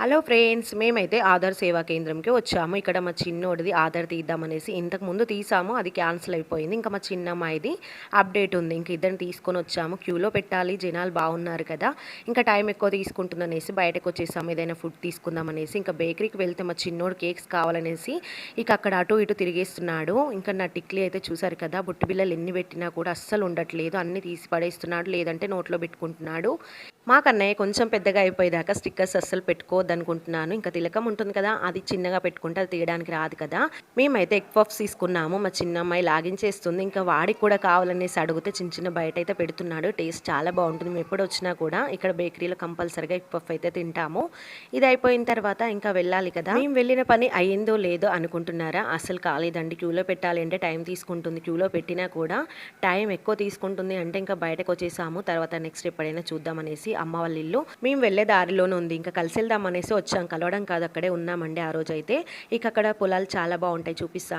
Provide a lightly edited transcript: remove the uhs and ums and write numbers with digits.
Hello friends, మేమైతే ఆధార్ సేవా కేంద్రంకి వచ్చాము. ఇక్కడ మా చిన్నోడిది ఆధార్ తీద్దామనేసి ఇంతకు ముందు తీసాము, అది క్యాన్సిల్ అయిపోయింది. ఇంకా మా చిన్నమ్మాయిది అప్డేట్ ఉంది. ఇంక ఇద్దరిని తీసుకొని వచ్చాము. క్యూలో పెట్టాలి, జనాలు బాగున్నారు కదా, ఇంకా టైం ఎక్కువ తీసుకుంటుందనేసి బయటకు వచ్చేసాము. ఏదైనా ఫుడ్ తీసుకుందామనేసి ఇంకా బేకరీకి వెళ్తే మా చిన్నోడు కేక్స్ కావాలనేసి ఇక అక్కడ అటు ఇటు తిరిగేస్తున్నాడు. ఇంకా నా టిక్లీ అయితే చూసారు కదా, బుట్టి బిళ్ళలు ఎన్ని పెట్టినా కూడా అస్సలు ఉండట్లేదు. అన్ని తీసి పడేస్తున్నాడు, లేదంటే నోట్లో పెట్టుకుంటున్నాడు. మా కన్నయ్య కొంచెం పెద్దగా అయిపోయేదాకా స్టిక్కర్స్ అస్సలు పెట్టుకోవద్దు అనుకుంటున్నాను. ఇంకా తిలకం ఉంటుంది కదా, అది చిన్నగా పెట్టుకుంటే అది తీయడానికి రాదు కదా. మేమైతే ఎగ్ పఫ్స్ తీసుకున్నాము. మా చిన్న అమ్మాయి లాగించేస్తుంది. ఇంకా వాడికి కూడా కావాలనేసి అడిగితే చిన్న చిన్న బయట అయితే పెడుతున్నాడు. టేస్ట్ చాలా బాగుంటుంది. మేము ఎప్పుడు వచ్చినా కూడా ఇక్కడ బేకరీలో కంపల్సరీగా ఎగ్ పఫ్ అయితే తింటాము. ఇది అయిపోయిన తర్వాత ఇంకా వెళ్ళాలి కదా. మేము వెళ్ళిన పని అయ్యిందో లేదో అనుకుంటున్నారా? అసలు కాలేదండి. క్యూలో పెట్టాలి అంటే టైం తీసుకుంటుంది. క్యూలో పెట్టినా కూడా టైం ఎక్కువ తీసుకుంటుంది అంటే ఇంకా బయటకు వచ్చేసాము. తర్వాత నెక్స్ట్ ఎప్పుడైనా చూద్దామనేసి అమ్మ వాళ్ళ ఇల్లు మేము వెళ్ళే దారిలోనే ఉంది. ఇంకా కలిసి వెళ్దాం అనేసి వచ్చాం, కలవడం కాదు, అక్కడే ఉన్నామండి ఆ రోజు అయితే. ఇక అక్కడ పొలాలు చాలా బాగుంటాయి, చూపిస్తాను.